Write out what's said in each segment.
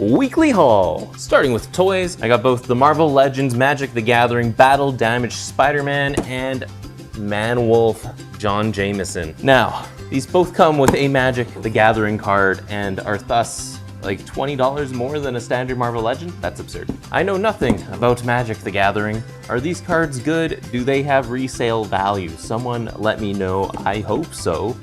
weekly haul. Starting with toys, I got both the Marvel Legends Magic the Gathering Battle Damaged Spider-Man and Man-Wolf John Jameson. Now, these both come with a Magic the Gathering card and are thus like $20 more than a standard Marvel Legend? That's absurd. I know nothing about Magic the Gathering. Are these cards good? Do they have resale value? Someone let me know. I hope so.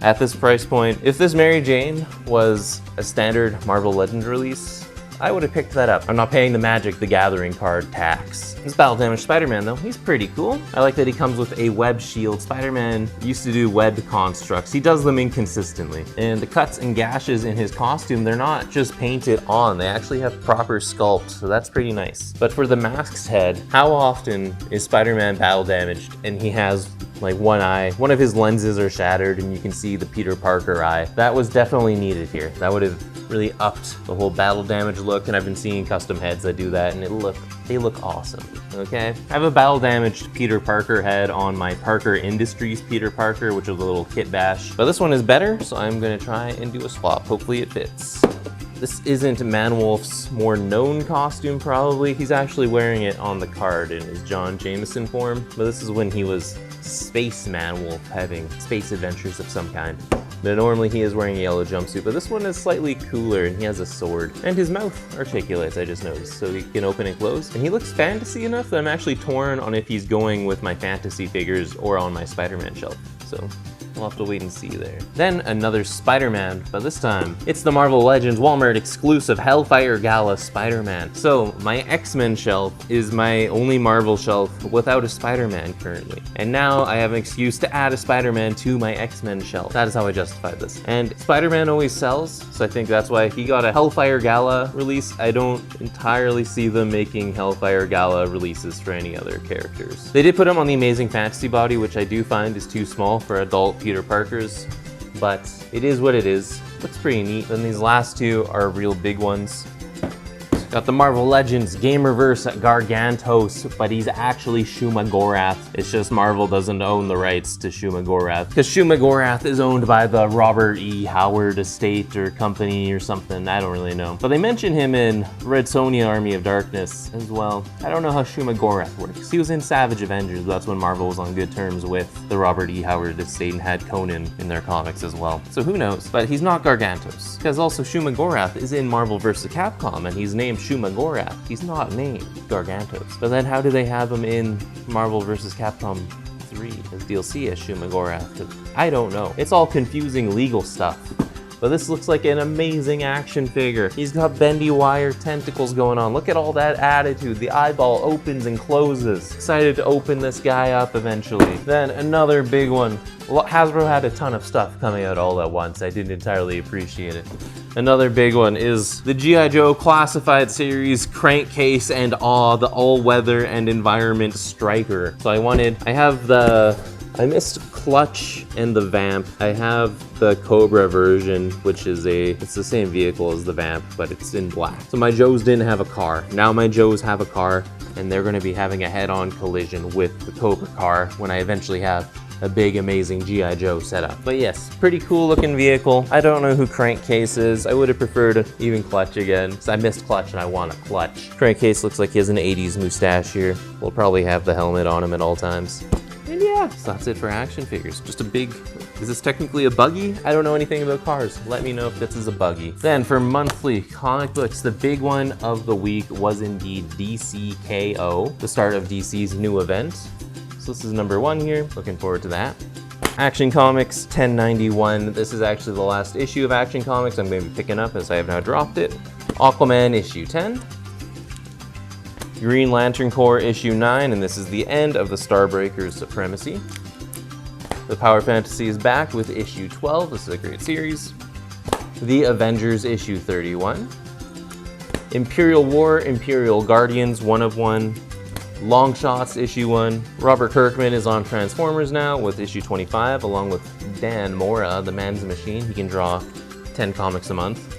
At this price point, if this Mary Jane was a standard Marvel Legend release, I would have picked that up. I'm not paying the Magic the Gathering card tax. This Battle Damaged Spider-Man though, he's pretty cool. I like that he comes with a web shield. Spider-Man used to do webbed constructs. He does them inconsistently. And the cuts and gashes in his costume, they're not just painted on, they actually have proper sculpt, so that's pretty nice. But for the masked head, how often is Spider-Man battle damaged and he has like one eye, one of his lenses are shattered and you can see the Peter Parker eye? That was definitely needed here. That would have really upped the whole battle damage look, and I've been seeing custom heads that do that and they look awesome, okay? I have a battle damaged Peter Parker head on my Parker Industries Peter Parker, which is a little kit bash, but this one is better, so I'm gonna try and do a swap. Hopefully it fits. This isn't Man-Wolf's more known costume probably. He's actually wearing it on the card in his John Jameson form, but this is when he was Space Man-Wolf, having space adventures of some kind. But normally he is wearing a yellow jumpsuit, but this one is slightly cooler and he has a sword. And his mouth articulates, I just noticed, so he can open and close. And he looks fantasy enough that I'm actually torn on if he's going with my fantasy figures or on my Spider-Man shelf. So we'll have to wait and see there. Then another Spider-Man, but this time it's the Marvel Legends Walmart exclusive Hellfire Gala Spider-Man. So my X-Men shelf is my only Marvel shelf without a Spider-Man currently. And now I have an excuse to add a Spider-Man to my X-Men shelf. That is how I justify this. And Spider-Man always sells, so I think that's why he got a Hellfire Gala release. I don't entirely see them making Hellfire Gala releases for any other characters. They did put him on the Amazing Fantasy body, which I do find is too small for adult Peter Parkers, but it is what it is. Looks pretty neat. Then these last two are real big ones. Got the Marvel Legends Gamerverse Gargantos, but he's actually Shuma Gorath. It's just Marvel doesn't own the rights to Shuma Gorath, because Shuma Gorath is owned by the Robert E. Howard estate or company or something, I don't really know. But they mention him in Red Sonja Army of Darkness as well. I don't know how Shuma Gorath works. He was in Savage Avengers, but that's when Marvel was on good terms with the Robert E. Howard estate and had Conan in their comics as well. So who knows? But he's not Gargantos, because also Shuma Gorath is in Marvel vs. Capcom and he's named Shuma Gorath. He's not named Gargantos. But then how do they have him in Marvel vs. Capcom 3 as DLC as Shuma Gorath? I don't know. It's all confusing legal stuff. But this looks like an amazing action figure. He's got bendy wire tentacles going on. Look at all that attitude. The eyeball opens and closes. Excited to open this guy up eventually. Then another big one. Hasbro had a ton of stuff coming out all at once. I didn't entirely appreciate it. Another big one is the G.I. Joe Classified Series Crankcase and the all-weather and environment striker. So I missed Clutch and the Vamp. I have the Cobra version, which is it's the same vehicle as the Vamp, but it's in black. So my Joes didn't have a car. Now my Joes have a car, and they're gonna be having a head-on collision with the Cobra car when I eventually have a big, amazing G.I. Joe setup. But yes, pretty cool looking vehicle. I don't know who Crankcase is. I would have preferred even Clutch again, because I missed Clutch and I want a Clutch. Crankcase looks like he has an 80s mustache here. We'll probably have the helmet on him at all times. And yeah, so that's it for action figures. Just a big, is this technically a buggy? I don't know anything about cars. Let me know if this is a buggy. Then for monthly comic books, the big one of the week was indeed DC KO, the start of DC's new event. So this is number 1 here, looking forward to that. Action Comics 1091, this is actually the last issue of Action Comics I'm going to be picking up as I have now dropped it. Aquaman issue 10. Green Lantern Corps issue 9, and this is the end of the Starbreakers Supremacy. The Power Fantasy is back with issue 12, this is a great series. The Avengers issue 31. Imperial War, Imperial Guardians 1 of 1. Long Shots issue 1. Robert Kirkman is on Transformers now with issue 25, along with Dan Mora, the man's machine. He can draw 10 comics a month.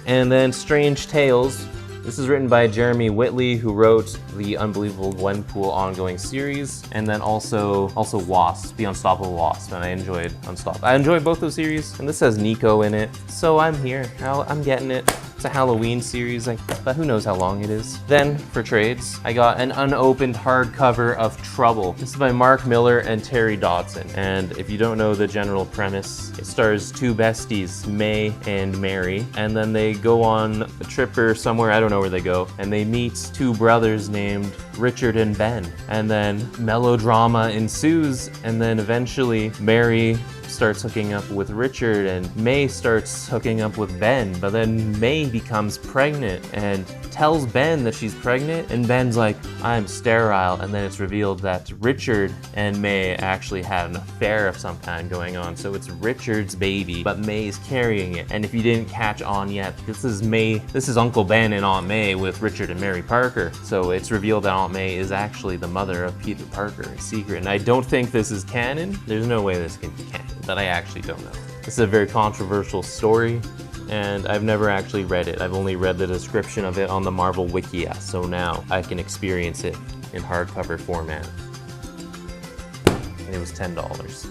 And then Strange Tales. This is written by Jeremy Whitley, who wrote the Unbelievable Gwenpool ongoing series, and then also Wasp, The Unstoppable Wasp, and I enjoyed Unstoppable. I enjoyed both those series, and this has Nico in it, so I'm here. I'm getting it. It's a Halloween series, but who knows how long it is. Then, for trades, I got an unopened hardcover of Trouble. This is by Mark Millar and Terry Dodson. And if you don't know the general premise, it stars two besties, May and Mary, and then they go on a trip or somewhere, I don't know where they go, and they meet two brothers named Richard and Ben. And then melodrama ensues, and then eventually Mary starts hooking up with Richard and May starts hooking up with Ben, but then May becomes pregnant and tells Ben that she's pregnant, and Ben's like, I'm sterile, and then it's revealed that Richard and May actually had an affair of some kind going on, so it's Richard's baby, but May's carrying it. And if you didn't catch on yet, this is Uncle Ben and Aunt May with Richard and Mary Parker, so it's revealed that Aunt May is actually the mother of Peter Parker in secret, and I don't think this is canon. There's no way this can be canon, but I actually don't know. This is a very controversial story, and I've never actually read it. I've only read the description of it on the Marvel Wiki, so now I can experience it in hardcover format. And it was $10. So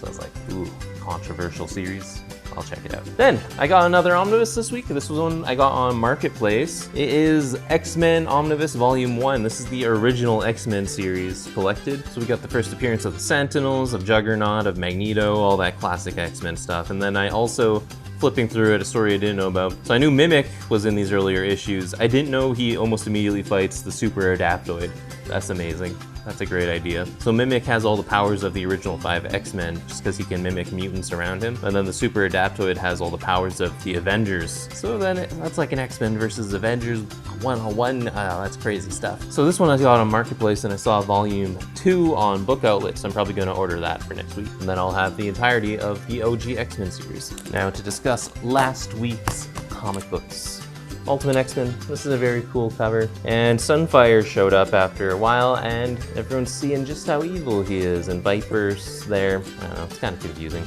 I was like, ooh, controversial series. I'll check it out. Then I got another omnibus this week. This was one I got on Marketplace. It is X-Men Omnibus Volume 1. This is the original X-Men series collected. So we got the first appearance of the Sentinels, of Juggernaut, of Magneto, all that classic X-Men stuff. And then I also, flipping through it, a story I didn't know about. So I knew Mimic was in these earlier issues. I didn't know he almost immediately fights the Super Adaptoid. That's amazing. That's a great idea. So Mimic has all the powers of the original 5 X-Men just because he can mimic mutants around him. And then the Super Adaptoid has all the powers of the Avengers. So then that's like an X-Men versus Avengers 1-on-1. That's crazy stuff. So this one I got on Marketplace and I saw Volume 2 on Book Outlet, so I'm probably going to order that for next week. And then I'll have the entirety of the OG X-Men series. Now to discuss last week's comic books. Ultimate X-Men, this is a very cool cover. And Sunfire showed up after a while and everyone's seeing just how evil he is, and Viper's there. I don't know, it's kind of confusing.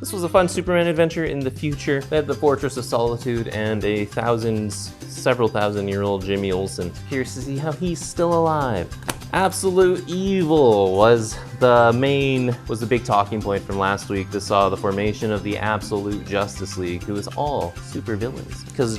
This was a fun Superman adventure in the future. They had the Fortress of Solitude and a several thousand-year-old Jimmy Olsen. Curious to see how he's still alive. Absolute Evil was the big talking point from last week. This saw the formation of the Absolute Justice League, who is all super villains. Because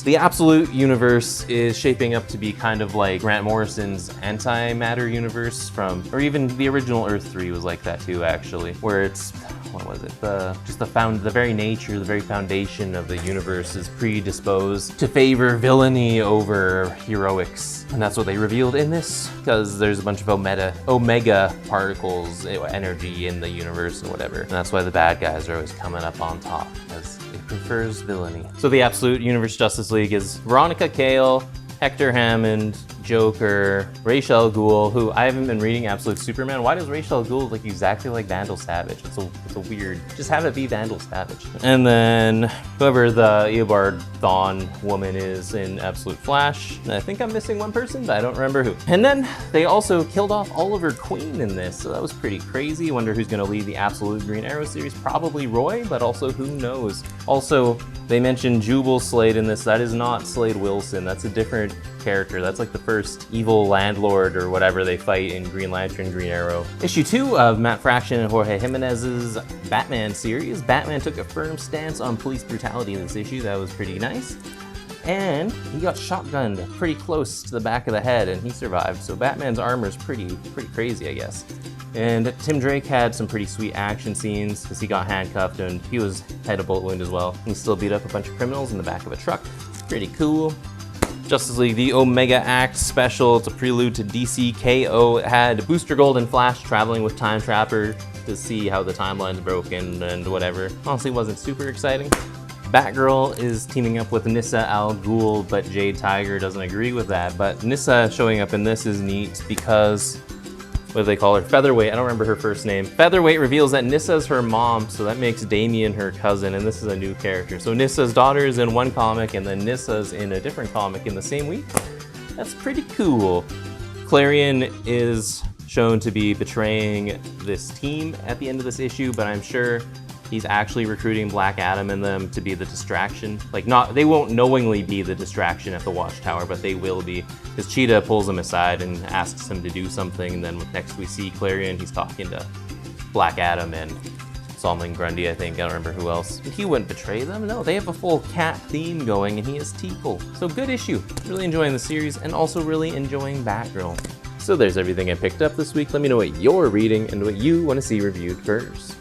the Absolute universe is shaping up to be kind of like Grant Morrison's antimatter universe or even the original Earth 3 was like that too, actually, where it's, what was it? The very nature, the very foundation of the universe is predisposed to favor villainy over heroics. And that's what they revealed in this, because there's a bunch of omega particles, energy in the universe and whatever. And that's why the bad guys are always coming up on top, because it prefers villainy. So the Absolute Universe Justice League is Veronica Cale, Hector Hammond, Joker, Ra's al Ghul, who I haven't been reading Absolute Superman. Why does Ra's al Ghul look exactly like Vandal Savage? It's a weird, just have it be Vandal Savage. And then whoever the Eobard Thawne woman is in Absolute Flash. And I think I'm missing one person, but I don't remember who. And then they also killed off Oliver Queen in this, so that was pretty crazy. Wonder who's gonna lead the Absolute Green Arrow series. Probably Roy, but also who knows. Also, they mentioned Jubal Slade in this. That is not Slade Wilson. That's a different character. That's like the first evil landlord or whatever they fight in Green Lantern, Green Arrow. Issue 2 of Matt Fraction and Jorge Jimenez's Batman series. Batman took a firm stance on police brutality in this issue. That was pretty nice. And he got shotgunned pretty close to the back of the head and he survived. So Batman's armor is pretty crazy, I guess. And Tim Drake had some pretty sweet action scenes because he got handcuffed and he had a bullet wound as well. He still beat up a bunch of criminals in the back of a truck. Pretty cool. Justice League, the Omega Act special. It's a prelude to DC KO. It had Booster Gold and Flash traveling with Time Trapper to see how the timeline's broken and whatever. Honestly, wasn't super exciting. Batgirl is teaming up with Nyssa Al Ghul, but Jade Tiger doesn't agree with that. But Nyssa showing up in this is neat because, what do they call her? Featherweight, I don't remember her first name. Featherweight reveals that Nyssa's her mom, so that makes Damian her cousin, and this is a new character. So Nyssa's daughter is in one comic, and then Nyssa's in a different comic in the same week. That's pretty cool. Clarion is shown to be betraying this team at the end of this issue, but I'm sure he's actually recruiting Black Adam and them to be the distraction. Like, they won't knowingly be the distraction at the Watchtower, but they will be. Because Cheetah pulls him aside and asks him to do something, and then next we see Clarion, he's talking to Black Adam, and Solomon Grundy, I think. I don't remember who else. And he wouldn't betray them. No, they have a full cat theme going, and he is Teakle. So good issue. Really enjoying the series, and also really enjoying Batgirl. So there's everything I picked up this week. Let me know what you're reading and what you want to see reviewed first.